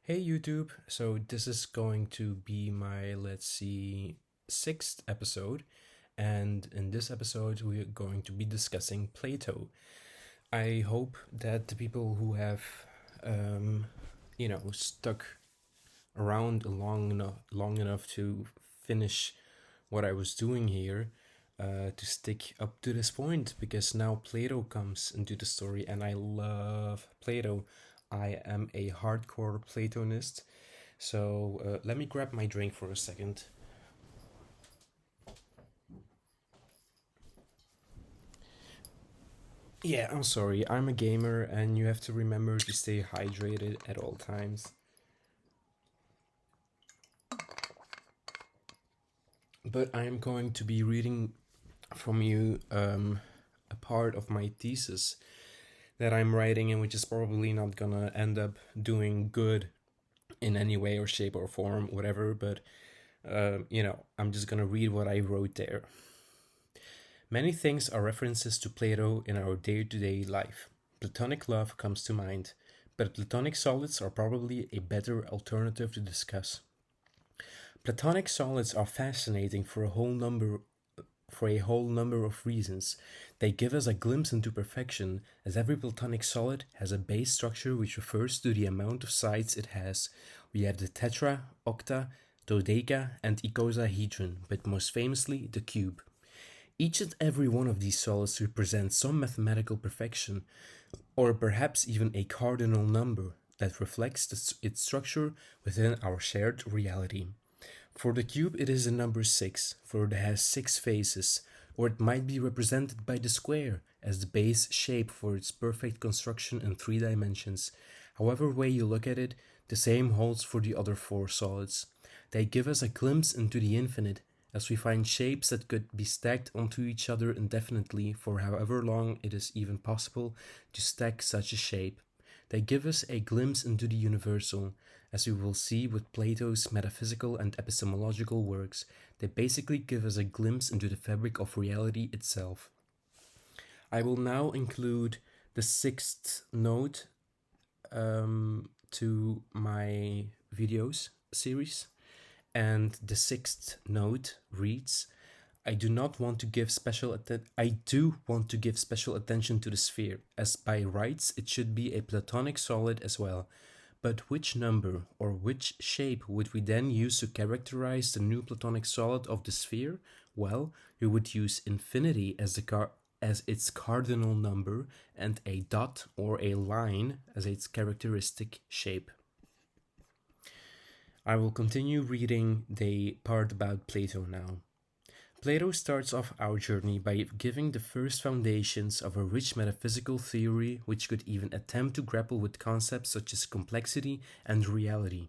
Hey YouTube, so this is going to be my, let's see, sixth episode, and in this episode we are going to be discussing Plato. I hope that the people who have, um, stuck around long enough to finish what I was doing here, to stick up to this point, because now Plato comes into the story, and I love Plato. I am a hardcore Platonist. So let me grab my drink for a second. Yeah, I'm sorry. I'm a gamer, and you have to remember to stay hydrated at all times. But I am going to be reading from you a part of my thesis that I'm writing, and which is probably not gonna end up doing good in any way or shape or form, whatever. But I'm just gonna read what I wrote there. Many things are references to Plato in our day to day life. Platonic love comes to mind, but Platonic solids are probably a better alternative to discuss. Platonic solids are fascinating for a whole number of reasons. They give us a glimpse into perfection, as every Platonic solid has a base structure which refers to the amount of sides it has. We have the tetra, octa, dodeca, and icosahedron, but most famously the cube. Each and every one of these solids represents some mathematical perfection, or perhaps even a cardinal number that reflects its structure within our shared reality. For the cube, it is the number 6, for it has 6 faces, or it might be represented by the square as the base shape for its perfect construction in 3 dimensions. However way you look at it, the same holds for the other 4 solids. They give us a glimpse into the infinite, as we find shapes that could be stacked onto each other indefinitely for however long it is even possible to stack such a shape. They give us a glimpse into the universal, as we will see with Plato's metaphysical and epistemological works. They basically give us a glimpse into the fabric of reality itself. I will now include the sixth note to my videos series. And the sixth note reads, I do want to give special attention to the sphere, as by rights it should be a Platonic solid as well. But which number or which shape would we then use to characterize the new Platonic solid of the sphere? Well, we would use infinity as its cardinal number, and a dot or a line as its characteristic shape. I will continue reading the part about Plato now. Plato starts off our journey by giving the first foundations of a rich metaphysical theory which could even attempt to grapple with concepts such as complexity and reality.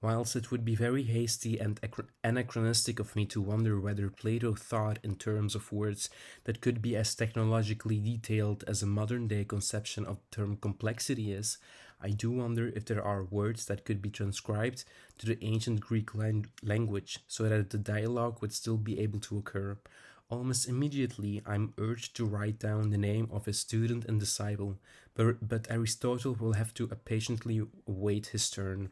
Whilst it would be very hasty and anachronistic of me to wonder whether Plato thought in terms of words that could be as technologically detailed as a modern day conception of the term complexity is, I do wonder if there are words that could be transcribed to the ancient Greek language so that the dialogue would still be able to occur. Almost immediately, I'm urged to write down the name of his student and disciple, but Aristotle will have to patiently wait his turn.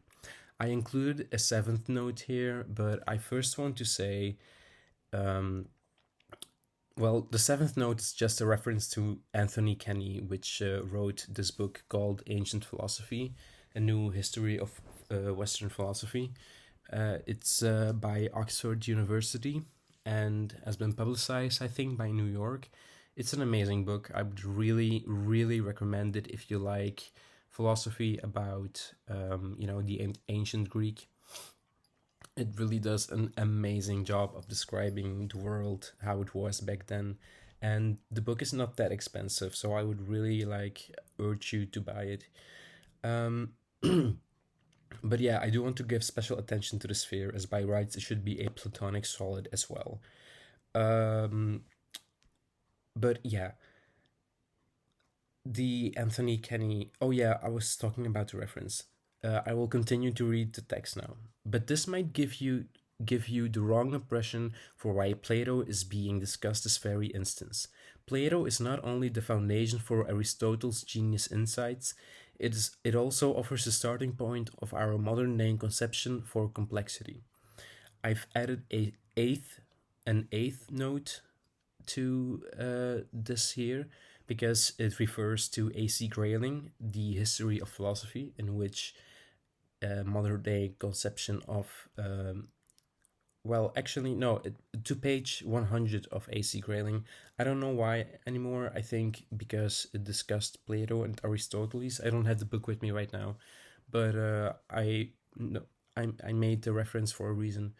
I included a seventh note here, but I first want to say, the seventh note is just a reference to Anthony Kenny, which wrote this book called Ancient Philosophy, a new history of Western philosophy. It's by Oxford University and has been publicized, I think, by New York. It's an amazing book. I would really, really recommend it if you like philosophy about, the ancient Greek. It really does an amazing job of describing the world, how it was back then. And the book is not that expensive, so I would really urge you to buy it. But yeah, I do want to give special attention to the sphere, as by rights it should be a Platonic solid as well. But yeah, the Anthony Kenny. Oh yeah, I was talking about the reference. I will continue to read the text now, but this might give you the wrong impression for why Plato is being discussed this very instance. Plato is not only the foundation for Aristotle's genius insights, It also offers a starting point of our modern day conception for complexity. I've added an eighth note to this here because it refers to A.C. Grayling, The History of Philosophy, in which modern day conception of well, actually, no, to page 100 of A.C. Grayling. I don't know why anymore. I think because it discussed Plato and Aristoteles. I don't have the book with me right now, but no, I made the reference for a reason.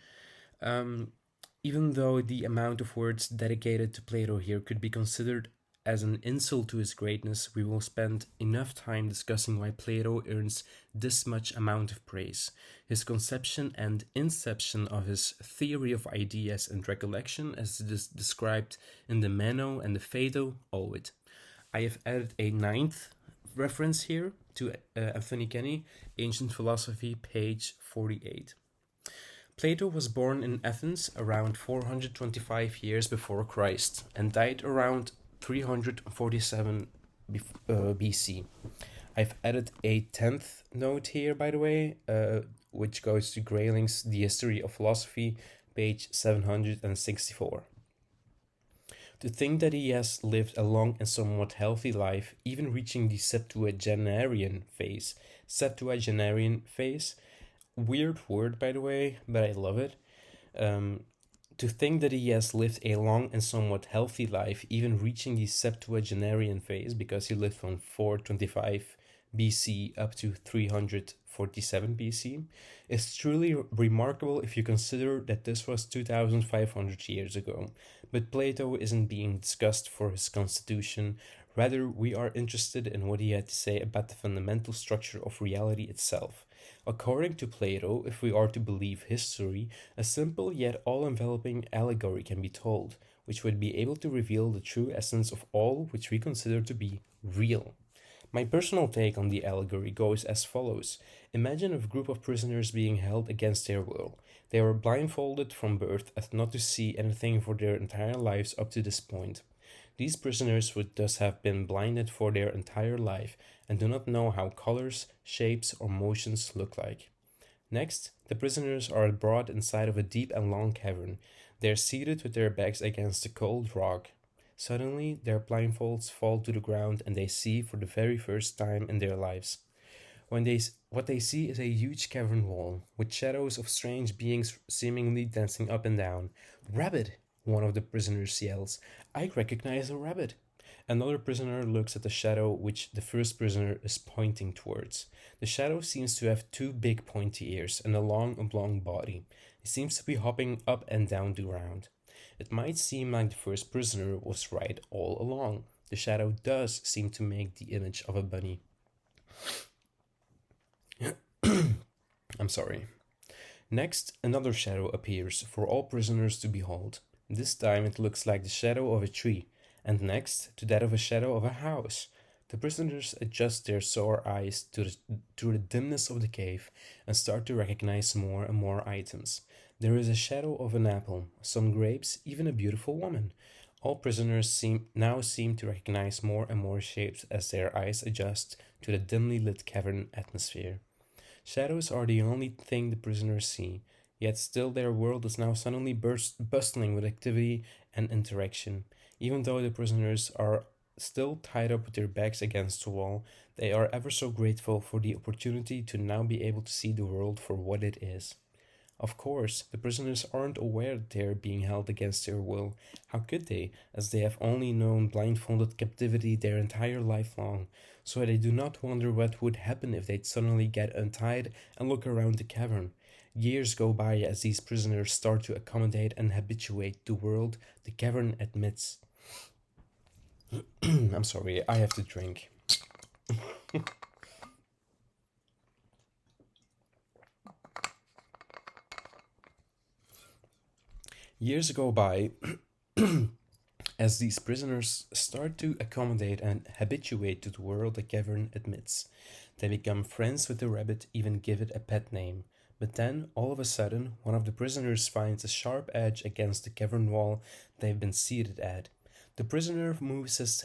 Even though the amount of words dedicated to Plato here could be considered as an insult to his greatness, we will spend enough time discussing why Plato earns this much amount of praise. His conception and inception of his theory of ideas and recollection, as it is described in the Meno and the Phaedo, Ovid. I have added a ninth reference here to Anthony Kenny, Ancient Philosophy, page 48. Plato was born in Athens around 425 years before Christ and died around 347 BC. I've added a 10th note here, by the way, which goes to Grayling's The History of Philosophy, page 764. To think that he has lived a long and somewhat healthy life, even reaching the septuagenarian phase. Septuagenarian phase, weird word, by the way, but I love it. To think that he has lived a long and somewhat healthy life, even reaching the septuagenarian phase, because he lived from 425 BC up to 347 BC, is truly remarkable if you consider that this was 2,500 years ago. But Plato isn't being discussed for his constitution. Rather, we are interested in what he had to say about the fundamental structure of reality itself. According to Plato, if we are to believe history, a simple yet all-enveloping allegory can be told, which would be able to reveal the true essence of all which we consider to be real. My personal take on the allegory goes as follows. Imagine a group of prisoners being held against their will. They were blindfolded from birth as not to see anything for their entire lives up to this point. These prisoners would thus have been blinded for their entire life and do not know how colors, shapes, or motions look like. Next, the prisoners are brought inside of a deep and long cavern. They are seated with their backs against the cold rock. Suddenly, their blindfolds fall to the ground and they see for the very first time in their lives. What they see is a huge cavern wall, with shadows of strange beings seemingly dancing up and down. "Rabbit!" one of the prisoners yells. "I recognize a rabbit." Another prisoner looks at the shadow which the first prisoner is pointing towards. The shadow seems to have two big pointy ears and a long oblong body. It seems to be hopping up and down the ground. It might seem like the first prisoner was right all along. The shadow does seem to make the image of a bunny. I'm sorry. Next, another shadow appears for all prisoners to behold. This time it looks like the shadow of a tree, and next to that of a shadow of a house. The prisoners adjust their sore eyes to the dimness of the cave and start to recognize more and more items. There is a shadow of an apple, some grapes, even a beautiful woman. All prisoners now seem to recognize more and more shapes as their eyes adjust to the dimly lit cavern atmosphere. Shadows are the only thing the prisoners see, yet still their world is now suddenly bustling with activity and interaction. Even though the prisoners are still tied up with their backs against the wall, they are ever so grateful for the opportunity to now be able to see the world for what it is. Of course, the prisoners aren't aware that they are being held against their will. How could they, as they have only known blindfolded captivity their entire life long? So they do not wonder what would happen if they'd suddenly get untied and look around the cavern. Years go by as these prisoners start to accommodate and habituate the world the cavern admits. I'm sorry, I have to drink. Years go by as these prisoners start to accommodate and habituate to the world the cavern admits. They become friends with the rabbit, even give it a pet name. But then, all of a sudden, one of the prisoners finds a sharp edge against the cavern wall they've been seated at. The prisoner moves his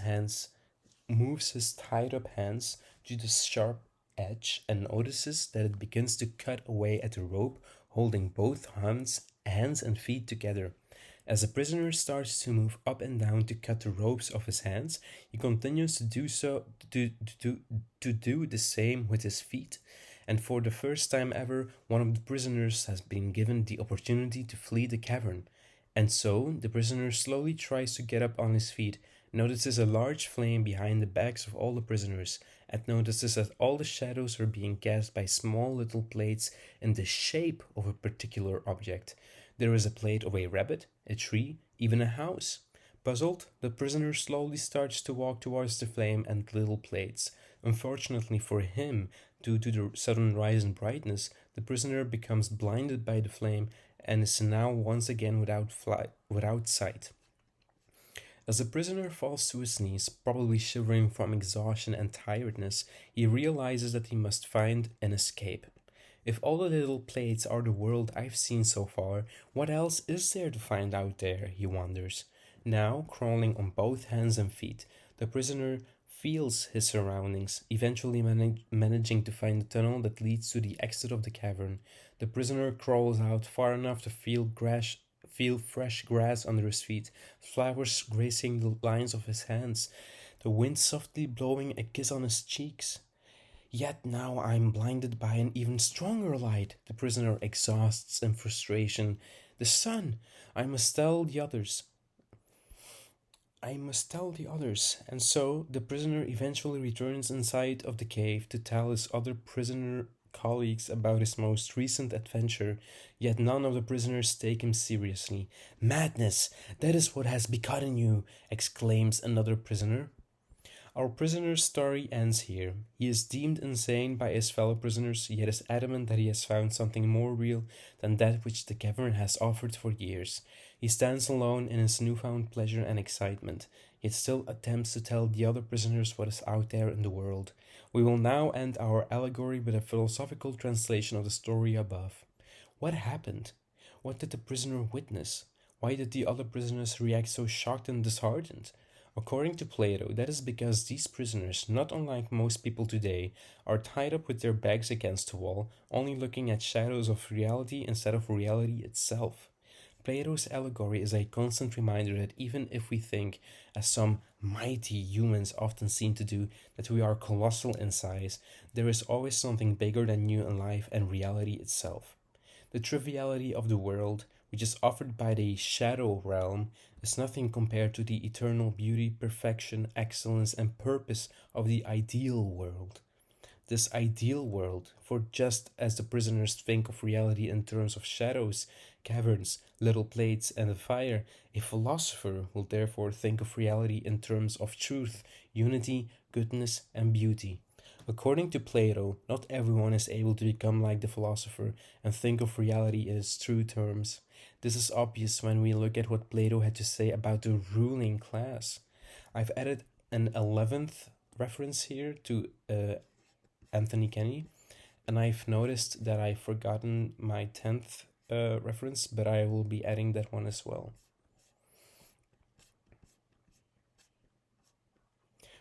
tied-up hands to the sharp edge and notices that it begins to cut away at the rope holding both hands and feet together. As the prisoner starts to move up and down to cut the ropes off his hands, he continues to do the same with his feet. And for the first time ever, one of the prisoners has been given the opportunity to flee the cavern. And so the prisoner slowly tries to get up on his feet, notices a large flame behind the backs of all the prisoners, and notices that all the shadows are being cast by small little plates in the shape of a particular object. There is a plate of a rabbit, a tree, even a house. Puzzled, the prisoner slowly starts to walk towards the flame and little plates. Unfortunately for him, due to the sudden rise in brightness, the prisoner becomes blinded by the flame and is now once again without sight. As the prisoner falls to his knees, probably shivering from exhaustion and tiredness, he realizes that he must find an escape. If all the little plates are the world I've seen so far, what else is there to find out there, he wonders. Now, crawling on both hands and feet, the prisoner feels his surroundings, eventually managing to find the tunnel that leads to the exit of the cavern. The prisoner crawls out far enough to feel fresh grass under his feet, flowers gracing the lines of his hands, the wind softly blowing a kiss on his cheeks. Yet now I'm blinded by an even stronger light, the prisoner exhausts in frustration. The sun! I must tell the others. And so the prisoner eventually returns inside of the cave to tell his other prisoner colleagues about his most recent adventure, yet none of the prisoners take him seriously. Madness! That is what has begotten you! Exclaims another prisoner. Our prisoner's story ends here. He is deemed insane by his fellow prisoners, yet is adamant that he has found something more real than that which the cavern has offered for years. He stands alone in his newfound pleasure and excitement, yet still attempts to tell the other prisoners what is out there in the world. We will now end our allegory with a philosophical translation of the story above. What happened? What did the prisoner witness? Why did the other prisoners react so shocked and disheartened? According to Plato, that is because these prisoners, not unlike most people today, are tied up with their backs against the wall, only looking at shadows of reality instead of reality itself. Plato's allegory is a constant reminder that even if we think, as some mighty humans often seem to do, that we are colossal in size, there is always something bigger than you in life and reality itself. The triviality of the world, which is offered by the shadow realm, is nothing compared to the eternal beauty, perfection, excellence, and purpose of the ideal world. This ideal world, for just as the prisoners think of reality in terms of shadows, caverns, little plates, and a fire, a philosopher will therefore think of reality in terms of truth, unity, goodness, and beauty. According to Plato, not everyone is able to become like the philosopher and think of reality in its true terms. This is obvious when we look at what Plato had to say about the ruling class. I've added an 11th reference here to Anthony Kenny, and I've noticed that I've forgotten my 10th reference, but I will be adding that one as well.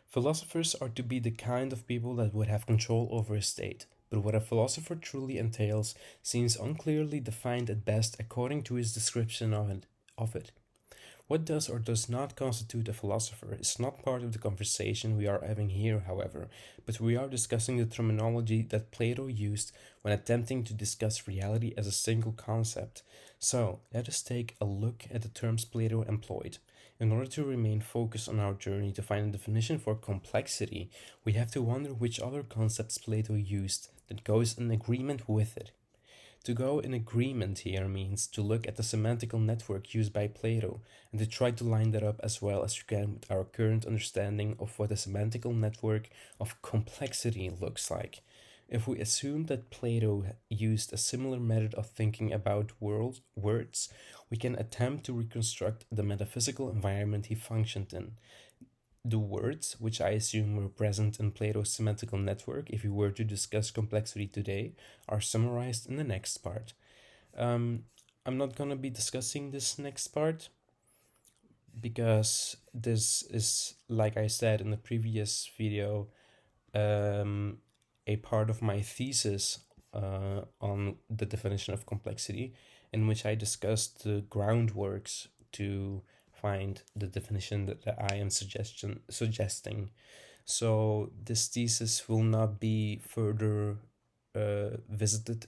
Philosophers are to be the kind of people that would have control over a state, but what a philosopher truly entails seems unclearly defined at best according to his description of it. What does or does not constitute a philosopher is not part of the conversation we are having here, however, but we are discussing the terminology that Plato used when attempting to discuss reality as a single concept. So, let us take a look at the terms Plato employed. In order to remain focused on our journey to find a definition for complexity, we have to wonder which other concepts Plato used that goes in agreement with it. To go in agreement here means to look at the semantical network used by Plato and to try to line that up as well as we can with our current understanding of what a semantical network of complexity looks like. If we assume that Plato used a similar method of thinking about words, we can attempt to reconstruct the metaphysical environment he functioned in. The words, which I assume were present in Plato's semantical network if we were to discuss complexity today, are summarized in the next part. I'm not going to be discussing this next part because this is, like I said in the previous video, a part of my thesis on the definition of complexity, in which I discussed the groundworks to find the definition that I am suggesting. So this thesis will not be further visited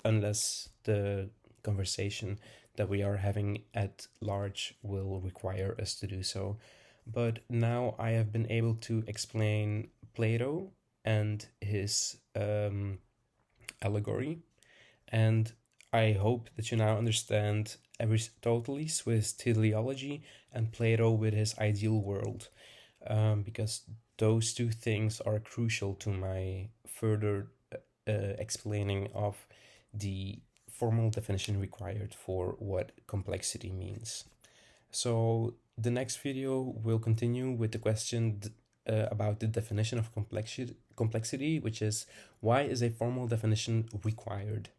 unless the conversation that we are having at large will require us to do so. But now I have been able to explain Plato and his allegory, and I hope that you now understand Aristoteles with his teleology and Plato with his ideal world, because those two things are crucial to my further explaining of the formal definition required for what complexity means. So the next video will continue with the question about the definition of complexity, which is, why is a formal definition required?